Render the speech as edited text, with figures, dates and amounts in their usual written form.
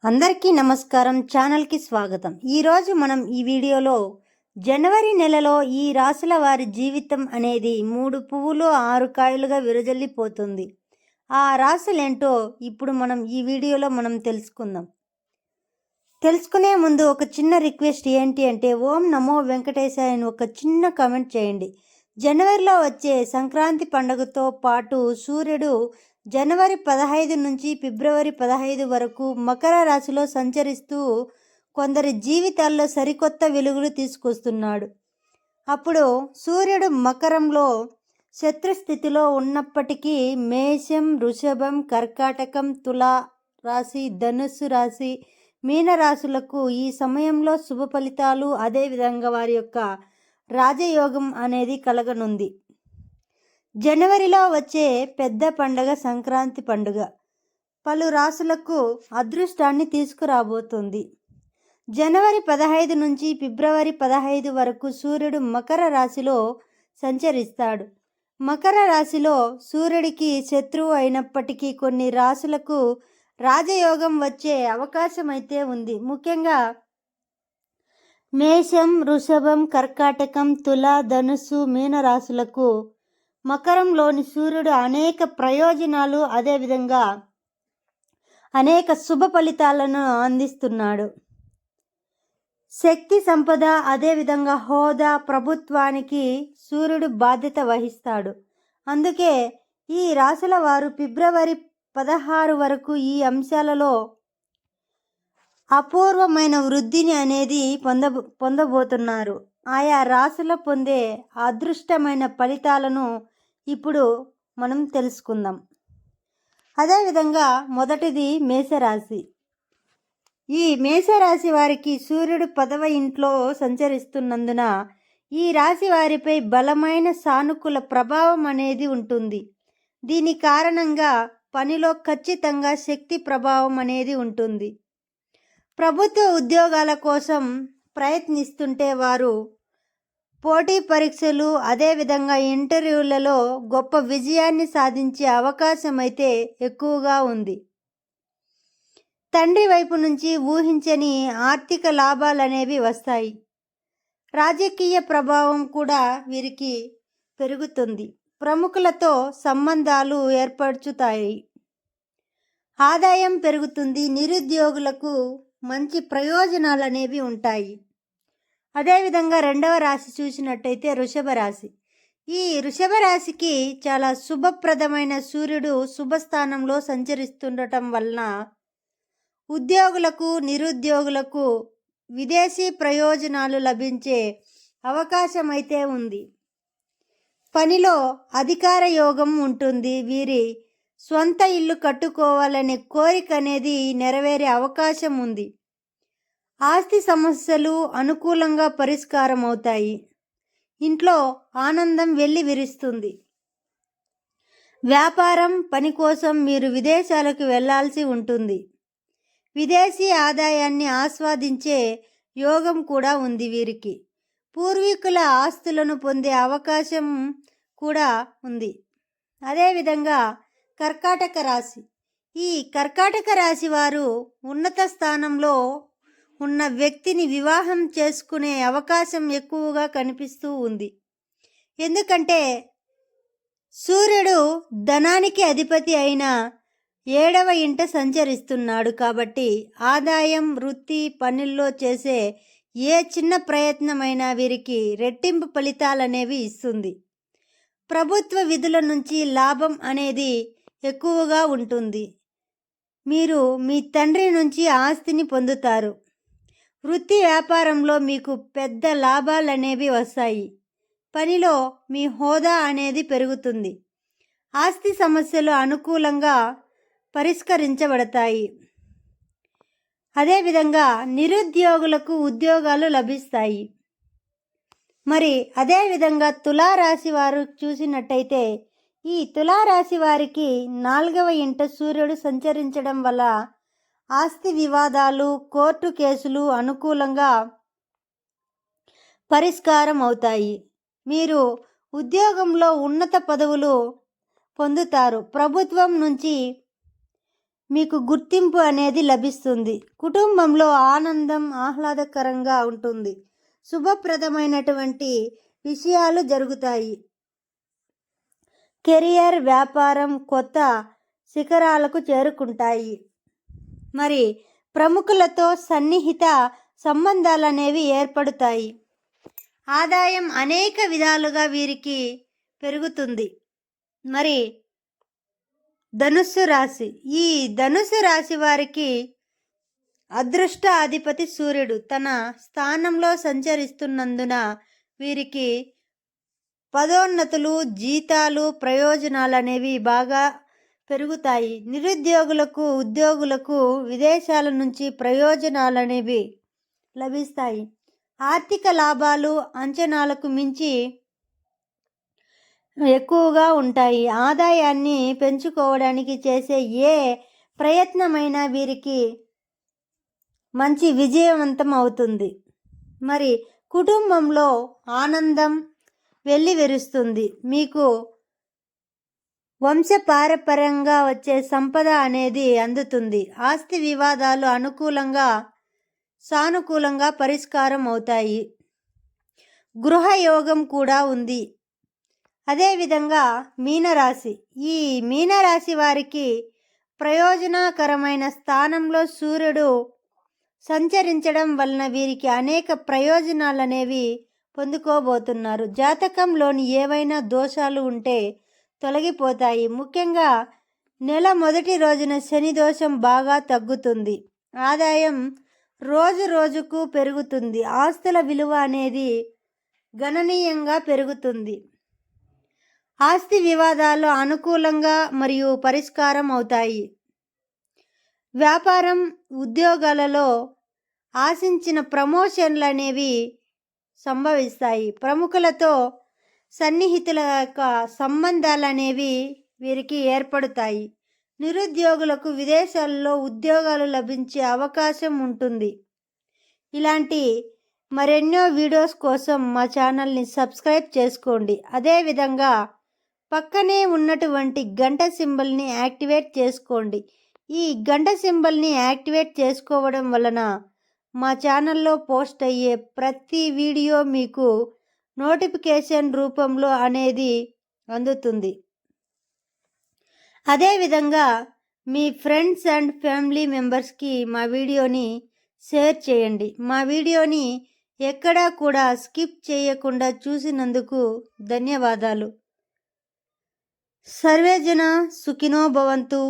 అందరికీ నమస్కారం. ఛానల్కి స్వాగతం. ఈరోజు మనం ఈ వీడియోలో జనవరి నెలలో ఈ రాశుల వారి జీవితం అనేది 3 పువ్వులు 6 కాయలుగా విరజల్లిపోతుంది. ఆ రాశులేంటో ఇప్పుడు మనం ఈ వీడియోలో తెలుసుకుందాం. తెలుసుకునే ముందు ఒక చిన్న రిక్వెస్ట్ ఏంటి అంటే ఓం నమో వెంకటేశాయ అని ఒక చిన్న కామెంట్ చేయండి. జనవరిలో వచ్చే సంక్రాంతి పండుగతో పాటు సూర్యుడు జనవరి 15 నుంచి ఫిబ్రవరి 15 వరకు మకర రాశిలో సంచరిస్తూ కొందరి జీవితాల్లో సరికొత్త వెలుగులు తీసుకొస్తున్నాడు. అప్పుడు సూర్యుడు మకరంలో శత్రుస్థితిలో ఉన్నప్పటికీ మేషం, వృషభం, కర్కాటకం, తులా రాశి, ధనుస్సు రాశి, మీనరాశులకు ఈ సమయంలో శుభ ఫలితాలు, అదేవిధంగా వారి యొక్క రాజయోగం అనేది కలగనుంది. జనవరిలో వచ్చే పెద్ద పండుగ సంక్రాంతి పండుగ పలు రాశులకు అదృష్టాన్ని తీసుకురాబోతుంది. జనవరి 15 నుంచి ఫిబ్రవరి 15 వరకు సూర్యుడు మకర రాశిలో సంచరిస్తాడు. మకర రాశిలో సూర్యుడికి శత్రువు అయినప్పటికీ కొన్ని రాశులకు రాజయోగం వచ్చే అవకాశం అయితే ఉంది. ముఖ్యంగా మేషం, వృషభం, కర్కాటకం, తుల, ధనుస్సు, మీనరాశులకు మకరంలోని సూర్యుడు అనేక ప్రయోజనాలు, అదేవిధంగా అనేక శుభ ఫలితాలను అందిస్తున్నాడు. శక్తి సంపద, అదేవిధంగా హోదా, ప్రభుత్వానికి సూర్యుడు బాధ్యత వహిస్తాడు. అందుకే ఈ రాశుల వారు ఫిబ్రవరి 16 వరకు ఈ అంశాలలో అపూర్వమైన వృద్ధిని అనేది పొందబోతున్నారు. ఆయా రాశుల పొందే అదృష్టమైన ఫలితాలను ఇప్పుడు మనం తెలుసుకుందాం. అదేవిధంగా మొదటిది మేషరాశి. ఈ మేషరాశి వారికి సూర్యుడు 10వ ఇంట్లో సంచరిస్తున్నందున ఈ రాశి వారిపై బలమైన సానుకూల ప్రభావం అనేది ఉంటుంది. దీని కారణంగా పనిలో ఖచ్చితంగా శక్తి ప్రభావం అనేది ఉంటుంది. ప్రభుత్వ ఉద్యోగాల కోసం ప్రయత్నిస్తుంటే వారు పోటీ పరీక్షలు, అదేవిధంగా ఇంటర్వ్యూలలో గొప్ప విజయాన్ని సాధించే అవకాశం అయితే ఎక్కువగా ఉంది. తండ్రి వైపు నుంచి ఊహించని ఆర్థిక లాభాలు అనేవి వస్తాయి. రాజకీయ ప్రభావం కూడా వీరికి పెరుగుతుంది. ప్రముఖులతో సంబంధాలు ఏర్పరచుతాయి. ఆదాయం పెరుగుతుంది. నిరుద్యోగులకు మంచి ప్రయోజనాలు అనేవి ఉంటాయి. అదేవిధంగా రెండవ రాశి చూసినట్టయితే వృషభ రాశి. ఈ వృషభ రాశికి చాలా శుభప్రదమైన సూర్యుడు శుభస్థానంలో సంచరిస్తుండటం వలన ఉద్యోగులకు, నిరుద్యోగులకు విదేశీ ప్రయోజనాలు లభించే అవకాశం అయితే ఉంది. పనిలో అధికార యోగం ఉంటుంది. వీరి స్వంత ఇల్లు కట్టుకోవాలనే కోరిక అనేది నెరవేరే అవకాశం ఉంది. ఆస్తి సమస్యలు అనుకూలంగా పరిష్కారం అవుతాయి. ఇంట్లో ఆనందం వెల్లి విరుస్తుంది. వ్యాపారం, పని కోసం మీరు విదేశాలకు వెళ్ళాల్సి ఉంటుంది. విదేశీ ఆదాయాన్ని ఆస్వాదించే యోగం కూడా ఉంది వీరికి. పూర్వీకుల ఆస్తులను పొందే అవకాశం కూడా ఉంది. అదేవిధంగా కర్కాటక రాశి. ఈ కర్కాటక రాశి వారు ఉన్నత స్థానంలో ఉన్న వ్యక్తిని వివాహం చేసుకునే అవకాశం ఎక్కువగా కనిపిస్తూ ఉంది. ఎందుకంటే సూర్యుడు ధనానికి అధిపతి అయిన 7వ ఇంట సంచరిస్తున్నాడు. కాబట్టి ఆదాయం, వృత్తి, పనుల్లో చేసే ఏ చిన్న ప్రయత్నమైనా వీరికి రెట్టింపు ఫలితాలనేవి ఇస్తుంది. ప్రభుత్వ విధుల నుంచి లాభం అనేది ఎక్కువగా ఉంటుంది. మీరు మీ తండ్రి నుంచి ఆస్తిని పొందుతారు. వృత్తి, వ్యాపారంలో మీకు పెద్ద లాభాలు అనేవి వస్తాయి. పనిలో మీ హోదా అనేది పెరుగుతుంది. ఆస్తి సమస్యలు అనుకూలంగా పరిష్కరించబడతాయి. అదేవిధంగా నిరుద్యోగులకు ఉద్యోగాలు లభిస్తాయి. మరి అదేవిధంగా తులారాశి వారు చూసినట్టయితే ఈ తులారాశి వారికి 4వ ఇంట సూర్యుడు సంచరించడం వల్ల ఆస్తి వివాదాలు, కోర్టు కేసులు అనుకూలంగా పరిష్కారం అవుతాయి. మీరు ఉద్యోగంలో ఉన్నత పదవులు పొందుతారు. ప్రభుత్వం నుంచి మీకు గుర్తింపు అనేది లభిస్తుంది. కుటుంబంలో ఆనందం ఆహ్లాదకరంగా ఉంటుంది. శుభప్రదమైనటువంటి విషయాలు జరుగుతాయి. కెరియర్, వ్యాపారం కొత్త శిఖరాలకు చేరుకుంటాయి. మరి ప్రముఖులతో సన్నిహిత సంబంధాలు అనేవి ఏర్పడతాయి. ఆదాయం అనేక విధాలుగా వీరికి పెరుగుతుంది. మరి ధనుస్సు రాశి, ఈ ధనుస్సు రాశి వారికి అదృష్ట అధిపతి సూర్యుడు తన స్థానంలో సంచరిస్తున్నందున వీరికి పదోన్నతులు, జీతాలు, ప్రయోజనాలు అనేవి బాగా పెరుగుతాయి. నిరుద్యోగులకు, ఉద్యోగులకు విదేశాల నుంచి ప్రయోజనాలు అనేవి లభిస్తాయి. ఆర్థిక లాభాలు అంచనాలకు మించి ఎక్కువగా ఉంటాయి. ఆదాయాన్ని పెంచుకోవడానికి చేసే ఏ ప్రయత్నమైనా వీరికి మంచి విజయవంతం అవుతుంది. మరి కుటుంబంలో ఆనందం వెల్లివిరుస్తుంది. మీకు వంశపారపర్యంగా వచ్చే సంపద అనేది అందుతుంది. ఆస్తి వివాదాలు అనుకూలంగా సానుకూలంగా పరిష్కారం అవుతాయి. గృహయోగం కూడా ఉంది. అదేవిధంగా మీనరాశి, ఈ మీనరాశి వారికి ప్రయోజనకరమైన స్థానంలో సూర్యుడు సంచరించడం వలన వీరికి అనేక ప్రయోజనాలు అనేవి పొందుకోబోతున్నారు. జాతకంలోని ఏవైనా దోషాలు ఉంటే తొలగిపోతాయి. ముఖ్యంగా నెల మొదటి రోజున శని దోషం బాగా తగ్గుతుంది. ఆదాయం రోజు రోజుకు పెరుగుతుంది. ఆస్తుల విలువ అనేది గణనీయంగా పెరుగుతుంది. ఆస్తి వివాదాలు అనుకూలంగా మరియు పరిష్కారం అవుతాయి. వ్యాపారం, ఉద్యోగాలలో ఆశించిన ప్రమోషన్లు అనేవి సంభవిస్తాయి. ప్రముఖులతో సన్నిహితుల యొక్క సంబంధాలు అనేవి వీరికి ఏర్పడతాయి. నిరుద్యోగులకు విదేశాల్లో ఉద్యోగాలు లభించే అవకాశం ఉంటుంది. ఇలాంటి మరెన్నో వీడియోస్ కోసం మా ఛానల్ని సబ్స్క్రైబ్ చేసుకోండి. అదేవిధంగా పక్కనే ఉన్నటువంటి గంట సింబల్ని యాక్టివేట్ చేసుకోండి. ఈ గంట సింబల్ని యాక్టివేట్ చేసుకోవడం వలన మా ఛానల్లో పోస్ట్ అయ్యే ప్రతి వీడియో మీకు నోటిఫికేషన్ రూపంలో అనేది అందుతుంది. అదేవిధంగా మీ ఫ్రెండ్స్ అండ్ ఫ్యామిలీ మెంబర్స్కి మా వీడియోని షేర్ చేయండి. మా వీడియోని ఎక్కడా కూడా స్కిప్ చేయకుండా చూసినందుకు ధన్యవాదాలు. సర్వే జన సుఖినో భవంతు.